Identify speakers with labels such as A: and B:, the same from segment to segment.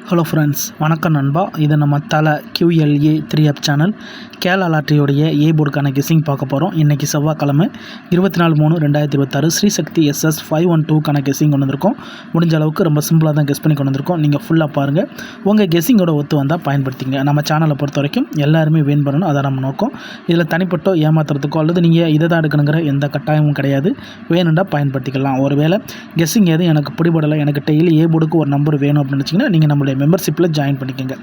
A: Hello friends, வணக்கம் நண்பா. இது நம்ம தலை QLA 3 சேனல் கேரளா லாட்டரியோடைய ஏ போர்டுக்கான கெஸ்ஸிங் பார்க்க போகிறோம். இன்றைக்கி செவ்வாய்க்கிழமை 24/3/2026 ஸ்ரீசக்தி SS 512க்கான கெஸ்ஸிங் கொண்டு வந்திருக்கோம். முடிஞ்ச அளவுக்கு ரொம்ப சிம்பிளாக தான் கெஸ் பண்ணி கொண்டு வந்திருக்கோம். நீங்கள் ஃபுல்லாக பாருங்கள். உங்கள் கெஸ்ஸிங்கோட ஒத்து வந்தால் பயன்படுத்திங்க. நம்ம சேனலை பொறுத்த வரைக்கும் எல்லாருமே வின் பண்ணணும், அதான் நம்ம நோக்கம். இதில் தனிப்பட்டோ ஏமாத்துறதுக்கோ அல்லது நீங்கள் இதை தான் எடுக்கணுங்கிற எந்த கட்டாயமும் கிடையாது. வேணுண்டா பயன்படுத்திக்கலாம். ஒருவேளை கெஸ்ஸிங் எதுவும் எனக்கு பிடிபடலை, எனக்கு டெய்லி ஏ போர்டுக்கு ஒரு நம்பர் வேணும் அப்படின்னு வச்சிங்கன்னா நீங்கள் நம்மளுடைய மெம்பர்ஷிப்பில் ஜாயின் பண்ணிக்கோங்க.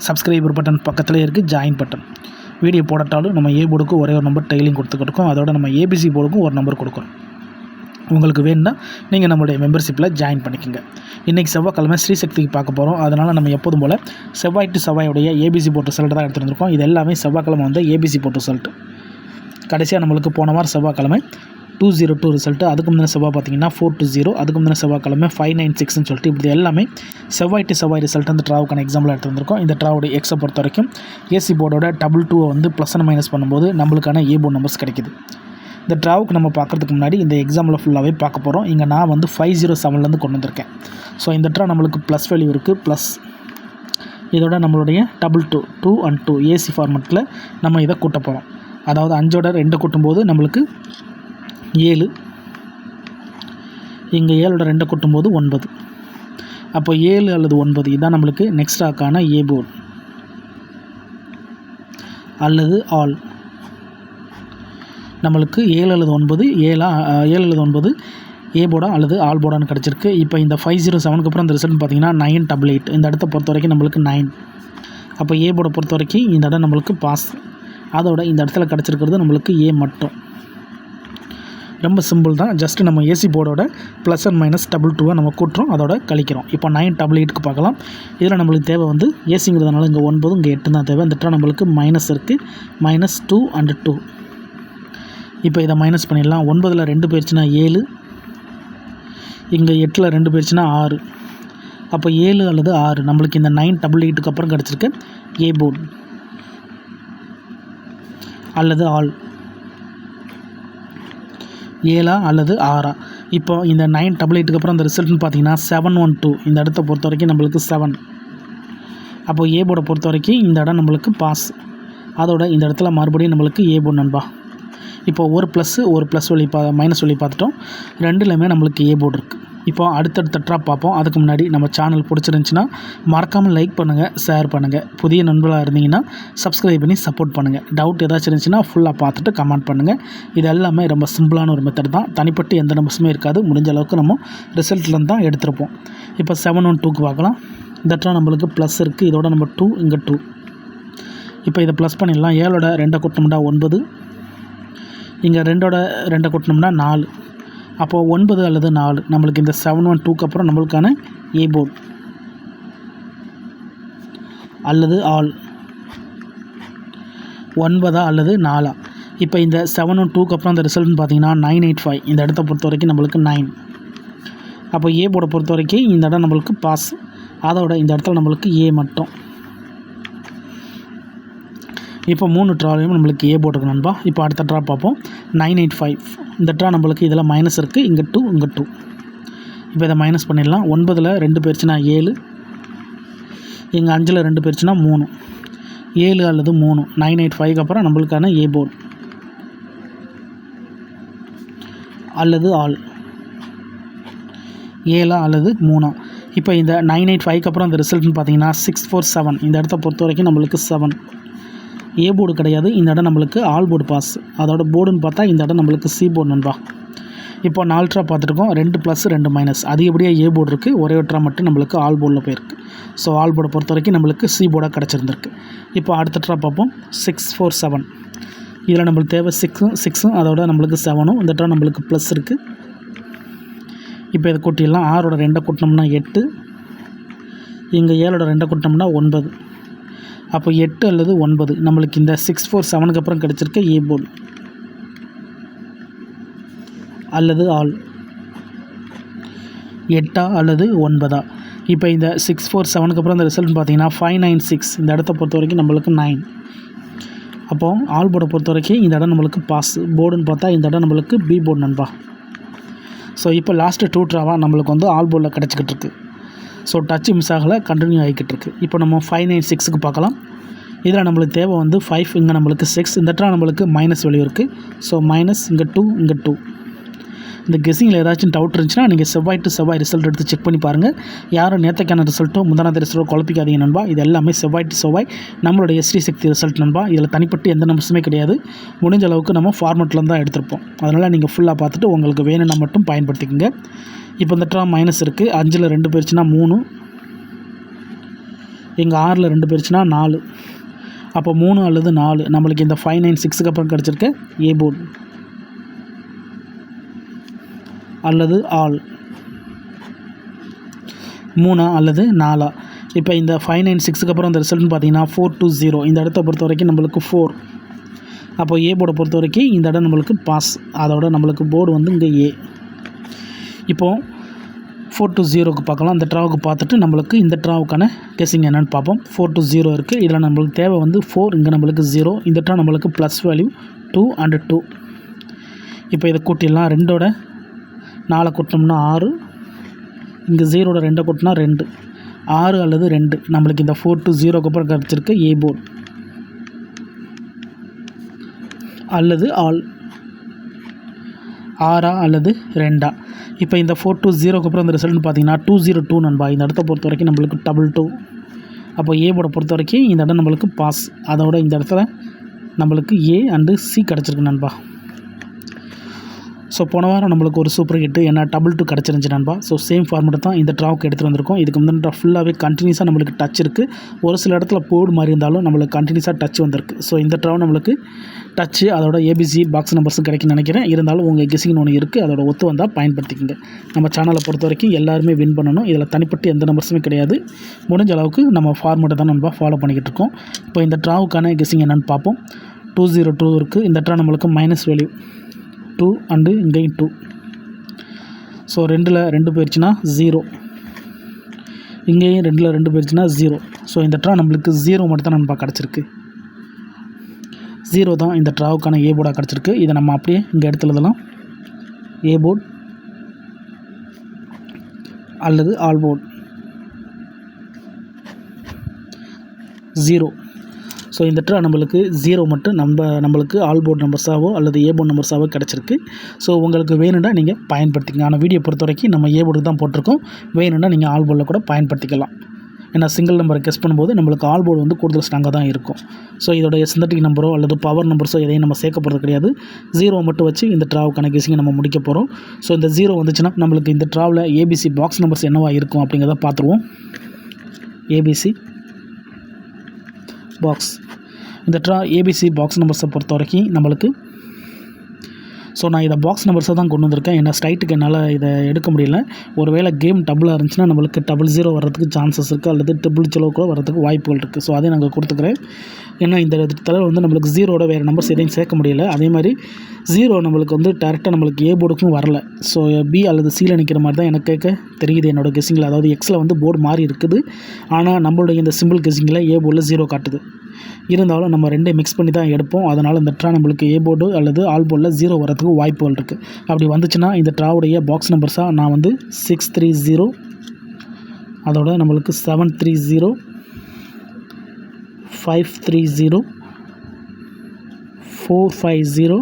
A: சப்ஸ்கிரைபர் பட்டன் பக்கத்தில் இருக்குது, ஜாயின் பட்டன். வீடியோ போடட்டாலும் நம்ம ஏ போர்டுக்கு ஒரே ஒரு நம்பர் டெய்லியும் கொடுத்துக்கிட்டோம். அதோட நம்ம ABC போர்டுக்கும் ஒரு நம்பர் கொடுக்குறோம். உங்களுக்கு வேணும்னா நீங்கள் நம்மளுடைய மெம்பர்ஷிப்பில் ஜாயின் பண்ணிக்கோங்க. இன்றைக்கி செவ்வாய்க்கிழமை ஸ்ரீசக்திக்கு பார்க்க போகிறோம். அதனால் நம்ம எப்போதும் போல் செவ்வாய் டு செவ்வாயுடைய ABC போர்ட் ரிசல்ட் தான் எடுத்துகிட்டு வந்திருக்கோம். இது எல்லாமே செவ்வாய்க்கிழமை வந்து ABC போர்ட் ரிசல்ட். கடைசியாக நம்மளுக்கு போன வாரம் செவ்வாய்க்கிழமை 202 ரிசல்ட்டு, அதுக்கு முந்தின செவ்வாய் பார்த்தீங்கன்னா 420, அதுக்கு முந்தின செவ்வாய்க்கிழமை 596ன்னு சொல்லிட்டு இப்படி எல்லாமே செவ்வாய் டு செவ்வாய் ரிசல்ட் வந்து ட்ராவுக்கான எக்ஸாம்பிள் எடுத்து வந்திருக்கோம். இந்த ட்ராவோட எக்ஸை பொறுத்த வரைக்கும் ஏசி போர்டோட 2 வந்து ப்ளஸ் அண்ட் மைனஸ் பண்ணும்போது நம்மளுக்கான ஏ போர்ட் நம்பர்ஸ் கிடைக்குது. இந்த ட்ராவுக்கு நம்ம பார்க்குறதுக்கு முன்னாடி இந்த எக்ஸாம்பிள் ஃபுல்லாகவே பார்க்க போகிறோம். இங்கே நான் வந்து 507லேருந்து கொண்டு வந்திருக்கேன். ஸோ இந்த ட்ரா நம்மளுக்கு ப்ளஸ் வேல்யூ இருக்குது, ப்ளஸ் இதோட நம்மளுடைய 2 and 2 ஏசி ஃபார்மெட்டில் நம்ம இதை கூட்ட போகிறோம். அதாவது 5ஓட 2 கூட்டும்போது நம்மளுக்கு 7, இங்கே 7ஓட 2 கூட்டும்போது 9. அப்போ 7 அல்லது 9 இதுதான் நம்மளுக்கு நெக்ஸ்ட் ஆக்கான ஏ போர்டு அல்லது ஆல். நம்மளுக்கு 7 அல்லது 9 7 அல்லது 9 ஏ போர்டா அல்லது ஆல் போர்டான்னு கிடச்சிருக்கு. இப்போ இந்த 507க்கு அப்புறம் இந்த ரிசல்ட் பார்த்தீங்கன்னா 988. இந்த இடத்த பொறுத்த வரைக்கும் நம்மளுக்கு 9. அப்போ ஏ போர்டை பொறுத்த வரைக்கும் இந்த இடம் நம்மளுக்கு பாஸ். அதோட இந்த இடத்துல கிடச்சிருக்கிறது நம்மளுக்கு ஏ மட்டும். ரொம்ப சிம்பிள் தான். ஜஸ்ட்டு நம்ம ஏசி போர்டோட ப்ளஸ் அண்ட் மைனஸ் 2 நம்ம கூட்டுறோம், அதோட கழிக்கிறோம். இப்போ 988க்கு பார்க்கலாம். இதில் நம்மளுக்கு தேவை வந்து ஏசிங்கிறதுனால இங்கே 9, இங்கே 8 தான் தேவை. இந்த இடத்துல நம்மளுக்கு மைனஸ் இருக்குது, -2 and 2. இப்போ இதை மைனஸ் பண்ணிடலாம். 9ல் 2 போயிடுச்சுன்னா 7, இங்கே 8ல் 2 போயிடுச்சுன்னா 6. அப்போ 7 அல்லது 6 நம்மளுக்கு இந்த 988க்கு அப்புறம் கிடச்சிருக்கு ஏ போர்டு அல்லது ஆல். 7 அல்லது 6. இப்போ இந்த 988க்கு அப்புறம் அந்த ரிசல்ட்னு பார்த்தீங்கன்னா 712. இந்த இடத்த பொறுத்த வரைக்கும் நம்மளுக்கு 7. அப்போது ஏ போர்டை பொறுத்த வரைக்கும் இந்த இடம் நம்மளுக்கு பாஸ். அதோட இந்த இடத்துல மறுபடியும் நம்மளுக்கு ஏ போர்டு நண்பா. இப்போ ஒரு ப்ளஸ் வழி மைனஸ் வழி பார்த்துட்டோம். ரெண்டுலேயுமே நம்மளுக்கு ஏ போர்டு இருக்குது. இப்போ அடுத்தடுத்த ட்ராப் பார்ப்போம். அதுக்கு முன்னாடி நம்ம சேனல் பிடிச்சிருந்துச்சின்னா மறக்காமல் லைக் பண்ணுங்கள், ஷேர் பண்ணுங்கள். புதிய நண்பர்களாக இருந்தீங்கன்னா சப்ஸ்கிரைப் பண்ணி சப்போர்ட் பண்ணுங்கள். டவுட் ஏதாச்சும் இருந்துச்சுன்னா ஃபுல்லாக பார்த்துட்டு கமெண்ட் பண்ணுங்கள். இது எல்லாமே ரொம்ப சிம்பிளான ஒரு மெத்தட் தான். தனிப்பட்டு எந்த நம்பர்ஸுமே இருக்காது. முடிஞ்ச அளவுக்கு நம்ம ரிசல்ட்லேருந்து தான் எடுத்துருப்போம். இப்போ 712க்கு பார்க்கலாம். இந்த இடத்துல நம்மளுக்கு ப்ளஸ் இருக்குது, இதோட நம்ம 2, இங்கே 2. இப்போ இதை ப்ளஸ் பண்ணிடலாம். 7ஓட 2 கூட்டினோம்னா 9, இங்கே 2ஓட 2 கூட்டினோம்னா 4. அப்போது 9 அல்லது 4 நம்மளுக்கு இந்த 712க்கு அப்புறம் நம்மளுக்கான ஏ போர்டு அல்லது ஆல் 9 அல்லது 4. இப்போ இந்த 712க்கு அப்புறம் அந்த ரிசல்ட்னு பார்த்தீங்கன்னா 985. இந்த இடத்த பொறுத்த வரைக்கும் நம்மளுக்கு 9. அப்போ ஏ போர்டை பொறுத்த வரைக்கும் இந்த இடம் நம்மளுக்கு பாஸ். அதோட இந்த இடத்துல நம்மளுக்கு ஏ மட்டும். இப்போ 3 ட்ராலையும் நம்மளுக்கு ஏ போர்டு நண்பா. இப்போ அடுத்த ட்ரா பார்ப்போம். 985. இந்த ட்ரா நம்மளுக்கு இதில் மைனஸ் இருக்குது, இங்கே 2, இங்கே 2. இப்போ இதை மைனஸ் பண்ணிடலாம். 9ல் 2 போயிடுச்சுன்னா 7, இங்கே 5ல் 2 போயிடுச்சுன்னா 3. 7 அல்லது 3 985க்கு அப்புறம் நம்மளுக்கான ஏ போர்டு அல்லது ஆல் 7 அல்லது 3. இப்போ இந்த 985க்கு அப்புறம் அந்த ரிசல்ட்னு பார்த்தீங்கன்னா 647. இந்த இடத்த பொறுத்த வரைக்கும் நம்மளுக்கு 7. ஏ போர்டு கிடையாது. இந்த இடம் நம்மளுக்கு ஆல் போர்டு பாஸ். அதோட போர்டுன்னு பார்த்தா இந்த இடம் நம்மளுக்கு சி போர்டு நண்பா. இப்போ 4 ட்ரா பார்த்துருக்கோம். 2 ப்ளஸ் 2 மைனஸ். அதிகப்படியாக ஏ போர்டு இருக்குது, ஒரே ஒரு ட்ரா மட்டும் நம்மளுக்கு ஆல் போர்டில் போயிருக்கு. ஸோ ஆல் போர்டை பொறுத்த வரைக்கும் நம்மளுக்கு சி போர்டாக கிடச்சிருந்துருக்கு. இப்போ அடுத்த ட்ரா பார்ப்போம். 647. இதில் நம்மளுக்கு தேவை 6ம் அதோட நம்மளுக்கு 7ம். இந்த ட்ரா நம்மளுக்கு ப்ளஸ் இருக்குது. இப்போ இதை கூட்டிடலாம். 6ஓட 2 கூட்டினோம்னா 8, இங்கே 7ஓட 2 கூட்டினோம்னா 9. அப்போ 8 அல்லது 9 நம்மளுக்கு இந்த 647க்கு அப்புறம் கிடச்சிருக்க ஏ போர்டு அல்லது ஆல் 8 அல்லது 9. இப்போ இந்த 647க்கு அப்புறம் இந்த ரிசல்ட் பார்த்தீங்கன்னா 596. இந்த இடத்த பொறுத்த வரைக்கும் நம்மளுக்கு 9. அப்போது ஆல் போர்டை பொறுத்த வரைக்கும் இந்த இடம் நம்மளுக்கு பாஸ். போர்டுன்னு பார்த்தா இந்த இடம் நம்மளுக்கு பி போர்டு நண்பா. ஸோ இப்போ லாஸ்ட்டு 2 ட்ராவாக நம்மளுக்கு வந்து ஆல் போர்டில் கிடச்சிக்கிட்டு இருக்குது. ஸோ டச் மிஸ் ஆகலை, கண்டினியூ ஆகிக்கிட்டு இருக்குது. இப்போ நம்ம 596க்கு பார்க்கலாம். இதில் நம்மளுக்கு தேவை வந்து 5, இங்கே நம்மளுக்கு 6, இந்த இடத்துல நம்மளுக்கு மைனஸ் வேல்யூ இருக்குது. ஸோ மைனஸ், இங்கே 2, இங்கே 2. இந்த கெஸ்ஸிங்கில் ஏதாச்சும் டவுட் இருந்துச்சுன்னா நீங்கள் செவ்வாய் டு செவ்வாய் ரிசல்ட் எடுத்து செக் பண்ணி பாருங்கள். யாரும் நேற்றுக்கான ரிசல்ட்டோ முந்தானத்து ரிசல்ட்டோ குழப்பிக்காதீங்க நண்பா. இது எல்லாமே செவ்வாய் டு செவ்வாய் நம்மளுடைய ஸ்ரீசக்தி ரிசல்ட் நண்பா. இதில் தனிப்பட்டு எந்த நம்பர்ஸுமே கிடையாது. முடிஞ்ச அளவுக்கு நம்ம ஃபார்மெட்டில் தான் எடுத்திருப்போம். அதனால் நீங்கள் ஃபுல்லாக பார்த்துட்டு உங்களுக்கு வேணும்னா மட்டும் பயன்படுத்திக்கோங்க. இப்போ இந்த ட்ரா மைனஸ் இருக்குது. 5ல் 2 போயிடுச்சுன்னா 3, இங்கே 6ல் 2 போயிடுச்சுன்னா 4. அப்போ 3 அல்லது 4 நம்மளுக்கு இந்த 596க்கு அப்புறம் கிடச்சிருக்க ஏ போர்டு அல்லது ஆல் 3 அல்லது 4. இப்போ இந்த 596க்கு அப்புறம் இந்த ரிசல்ட்னு பார்த்தீங்கன்னா 420. இந்த இடத்த பொறுத்த வரைக்கும் நம்மளுக்கு 4. அப்போ ஏ போர்டை பொறுத்த வரைக்கும் இந்த இடம் நம்மளுக்கு பாஸ். அதோட நம்மளுக்கு போர்டு வந்து இங்கே ஏ. இப்போது 420க்கு பார்க்கலாம். இந்த ட்ராவுக்கு பார்த்துட்டு நம்மளுக்கு இந்த ட்ராவுக்கான கெஸ்ஸிங் என்னென்னு பார்ப்போம். 420 இருக்குது. இதில் நம்மளுக்கு தேவை வந்து 4, இங்கே நம்மளுக்கு 0. இந்த ட்ரா நம்மளுக்கு ப்ளஸ் வேல்யூ 2 and 2. இப்போ இதை கூட்டிடலாம். 2ஓட 4 கூட்டினோம்னா 6, இங்கே 0ஓட 2 கூட்டினா 2, 6 அல்லது 2 நம்மளுக்கு இந்த 420க்கு அப்புறம் கிடச்சிருக்கு ஏ போர்டு அல்லது ஆல் 6 அல்லது 2. இப்போ இந்த 420க்கு அப்புறம் இந்த ரிசல்ட்னு பார்த்தீங்கன்னா 202 நண்பா. இந்த இடத்த பொறுத்த வரைக்கும் நம்மளுக்கு 22. அப்போ ஏ போர்டை பொறுத்த வரைக்கும் இந்த இடம் நம்மளுக்கு பாஸ். அதோட இந்த இடத்துல நம்மளுக்கு ஏ அண்டு சி கிடச்சிருக்கு நண்பா. ஸோ போன வாரம் நம்மளுக்கு ஒரு சூப்பர் ஹிட்டு ஏன்னா 22 கிடச்சிருந்துச்சு நண்பா. ஸோ சேம் ஃபார்மெட் தான் இந்த ட்ராவுக்கு எடுத்துகிட்டு வந்திருக்கோம். இதுக்கு முன்னாடி ஃபுல்லாகவே கண்டினியூஸாக நம்மளுக்கு டச் இருக்குது. ஒரு சில இடத்துல போர்டு மாதிரி இருந்தாலும் நம்மளுக்கு கண்டினியூஸாக டச் வந்திருக்கு. ஸோ இந்த ட்ராவ் நம்மளுக்கு டச்சு அதோட ஏபிசி பாக்ஸ் நம்பர்ஸும் கிடைக்குன்னு நினைக்கிறேன். இருந்தாலும் உங்கள் கெஸ்ஸிங்னு ஒன்று இருக்குது, அதோட ஒத்து வந்தால் பயன்படுத்திக்கோங்க. நம்ம சேனலை பொறுத்த வரைக்கும் எல்லாருமே வின் பண்ணணும். இதில் தனிப்பட்டு எந்த நம்பர்ஸுமே கிடையாது. முடிஞ்ச அளவுக்கு நம்ம ஃபார்மெட்டை தான் நம்ம ஃபாலோ பண்ணிக்கிட்டு இருக்கோம். இப்போ இந்த ட்ராவுக்கான கெஸ்ஸிங் என்னென்னு பார்ப்போம். 202 இருக்குது. இந்த ட்ரா நம்மளுக்கு மைனஸ் வேல்யூ 2 அண்டு இங்கேயும் 2. ஸோ 2ல் 2 போயிடுச்சுன்னா 0, இங்கேயும் 2ல் 2 போயிடுச்சுன்னா 0. ஸோ இந்த ட்ரா நம்மளுக்கு 0 மட்டும் தான் நம்ம கிடச்சிருக்கு. 0 தான் இந்த ட்ராவுக்கான ஏ போர்டாக கிடச்சிருக்கு. இதை நம்ம அப்படியே இங்கே எடுத்து எழுதலாம். ஏ போர்டு அல்லது ஆல் போர்டு 0. ஸோ இந்த ட்ரா நம்மளுக்கு 0 மட்டும் நம்மளுக்கு ஆல் போர்டு நம்பர்ஸாவோ அல்லது ஏ போர்டு நம்பர்ஸாவோ கிடச்சிருக்கு. ஸோ உங்களுக்கு வேணும்னா நீங்கள் பயன்படுத்திங்க. ஆனால் வீடியோ பொறுத்த வரைக்கும் நம்ம ஏ போர்டு தான் போட்டிருக்கோம். வேணும்னா நீங்கள் ஆல் போர்டில் கூட பயன்படுத்திக்கலாம். ஏன்னா சிங்கிள் நம்பரை கெஸ் பண்ணும்போது நம்மளுக்கு ஆல் போர்டு வந்து கூடுதல் ஸ்ட்ராங்காக தான் இருக்கும். ஸோ இதோடைய சிந்தட்டிக் நம்பரோ அல்லது பவர் நம்பர்ஸோ எதையும் நம்ம சேர்க்க போகிறது கிடையாது. 0 மட்டும் வச்சு இந்த ட்ராவுக்கான கெஸ்ஸிங்கை நம்ம முடிக்க போகிறோம். ஸோ இந்த 0 வந்துச்சுன்னா நம்மளுக்கு இந்த ட்ராவில் ஏபிசி பாக்ஸ் நம்பர்ஸ் என்னவா இருக்கும் அப்படிங்கிறத பார்த்துருவோம். ஏபிசி பாக்ஸ், இந்த ட்ரா ஏபிசி பாக்ஸ் நம்பர்ஸை பொறுத்த வரைக்கும் நம்மளுக்கு ஸோ நான் இதை பாக்ஸ் நம்பர்ஸை தான் கொண்டு வந்திருக்கேன். ஏன்னா ஸ்ட்ரைட்டுக்கு என்னால் இதை எடுக்க முடியல. ஒருவேளை கேம் டபுளாக இருந்துச்சுன்னா நம்மளுக்கு 00 வர்றதுக்கு சான்சஸ் இருக்குது அல்லது 000 கூட வர்றதுக்கு வாய்ப்புகள் இருக்குது. ஸோ அதை நாங்கள் கொடுத்துக்கிறேன். ஏன்னா இந்த தடவை வந்து நம்மளுக்கு 0ஓட வேறு நம்பர்ஸ் எதையும் சேர்க்க முடியல. அதே மாதிரி 0 நம்மளுக்கு வந்து டேரெக்டாக நம்மளுக்கு ஏ போர்டுக்கும் வரல. ஸோ பி அல்லது சியில் நிற்கிற மாதிரி தான் எனக்கு கேட்க தெரியுது என்னோட கெஸ்ஸிங்கில். அதாவது எக்ஸில் வந்து போர்டு மாறி இருக்குது. ஆனால் நம்மளுடைய இந்த சிம்பிள் கெஸ்ஸிங்கில் ஏ போர்டில் 0 காட்டுது. இருந்தாலும் நம்ம ரெண்டையும் மிக்ஸ் பண்ணி தான் எடுப்போம். அதனால் இந்த ட்ரா நம்மளுக்கு ஏ போர்டு அல்லது ஆல் போர்டில் 0 வரதுக்கு வாய்ப்புகள் இருக்குது. அப்படி வந்துச்சுன்னா இந்த ட்ராவுடைய பாக்ஸ் நம்பர்ஸாக நான் வந்து 630, அதோட நம்மளுக்கு 730, 530, 450,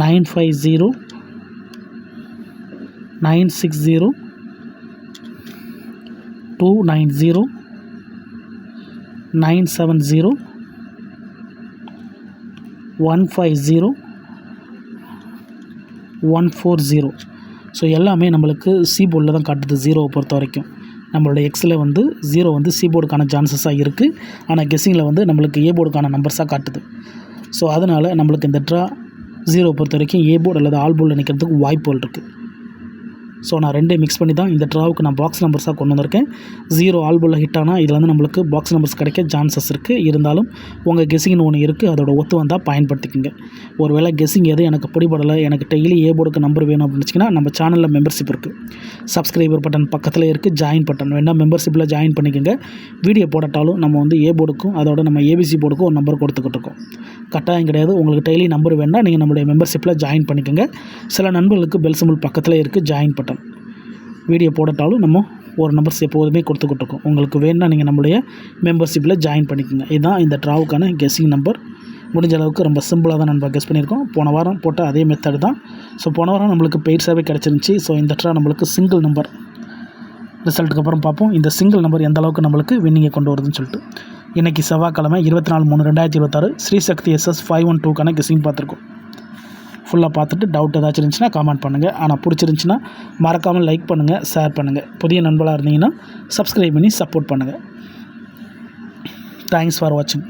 A: 950, 960, 290, 970, 150, 140. ஸோ எல்லாமே நம்மளுக்கு சி போர்டில் தான் காட்டுது. 0 பொறுத்த வரைக்கும் நம்மளோட எக்ஸில் வந்து 0 வந்து சி போர்டுக்கான சான்சஸாக இருக்குது. ஆனால் கெஸ்ஸிங்கில் வந்து நம்மளுக்கு ஏ போர்டுக்கான நம்பர்ஸாக காட்டுது. ஸோ அதனால் நம்மளுக்கு இந்த ட்ரா 0 பொறுத்த வரைக்கும் ஏ போர்டு அல்லது ஆல் போர்டில் நிற்கிறதுக்கு வாய்ப்புகள் இருக்குது. ஸோ நான் ரெண்டையும் மிக்ஸ் பண்ணி தான் இந்த ட்ராவுக்கு நான் பாக்ஸ் நம்பர்ஸாக கொண்டு வந்திருக்கேன். 0 ஆல் போர்டில் ஹிட் ஆனால் இதில் வந்து நம்மளுக்கு பாக்ஸ் நம்பர்ஸ் கிடைக்க சான்சஸ் இருக்குது. இருந்தாலும் உங்கள் கெஸ்ஸிங்னு ஒன்று இருக்குது, அதோட ஒத்து வந்தால் பயன்படுத்திக்கோங்க. ஒரு வேளை கெஸ்ஸிங் எதுவும் எனக்கு பிடிபடலை, எனக்கு டெய்லி ஏ போர்டுக்கு நம்பர் வேணும் அப்படின்னு வச்சிங்கன்னா நம்ம சேனலில் மெம்பர்ஷிப் இருக்குது. சப்ஸ்கிரைபர் பட்டன் பக்கத்தில் இருக்குது, ஜாயின் பட்டன் வேணால் மெம்பர்ஷிப்பில் ஜாயின் பண்ணிக்கோங்க. வீடியோ போடட்டாலும் நம்ம வந்து ஏ போர்டுக்கும் அதோட நம்ம ஏபிசி போர்டுக்கும் ஒரு நம்பர் கொடுத்துக்கிட்டு இருக்கோம். கட்டாயம் கிடையாது. உங்களுக்கு டெய்லி நம்பர் வேணால் நீங்கள் நம்மளுடைய மெம்பர்ஷிப்பில் ஜாயின் பண்ணிக்கோங்க. சில நண்பர்களுக்கு பெல் சிம்பிள் பக்கத்தில் இருக்குது, ஜாயின் பட்டன். வீடியோ போடட்டாலும் நம்ம ஒரு நம்பர்ஸ் எப்போதுமே கொடுத்துக்கிட்டு இருக்கோம். உங்களுக்கு வேணும்னா நீங்கள் நம்மளுடைய மெம்பர்ஷிப்பில் ஜாயின் பண்ணிக்கோங்க. இதுதான் இந்த ட்ராவுக்கான கெஸ்ஸிங் நம்பர். முடிஞ்ச அளவுக்கு ரொம்ப சிம்பிளாக தான் நம்ம கெஸ் பண்ணியிருக்கோம். போன வாரம் போட்ட அதே மெத்தட் தான். ஸோ போன வாரம் நம்மளுக்கு பெய்ட்ஸாகவே கிடச்சிருந்துச்சி. ஸோ இந்த ட்ரா நம்மளுக்கு சிங்கிள் நம்பர். ரிசல்ட்டுக்கு அப்புறம் பார்ப்போம் இந்த சிங்கிள் நம்பர் எந்த அளவுக்கு நம்மளுக்கு வின்னிங்கை கொண்டு வருதுன்னு சொல்லிட்டு. இன்றைக்கி செவ்வாய்க்கிழமை 24/3/2026 ஸ்ரீசக்தி SS 512க்கான கெஸ்ஸிங் பார்த்துருக்கோம். ஃபுல்லாக பார்த்துட்டு டவுட் ஏதாச்சும் இருந்துச்சுன்னா கமெண்ட் பண்ணுங்கள். ஆனால் பிடிச்சிருந்துச்சின்னா மறக்காமல் லைக் பண்ணுங்கள், ஷேர் பண்ணுங்கள். புதிய நண்பர்களாக இருந்தீங்கன்னா சப்ஸ்கிரைப் பண்ணி சப்போர்ட் பண்ணுங்கள். தேங்க்ஸ் ஃபார் வாட்சிங்.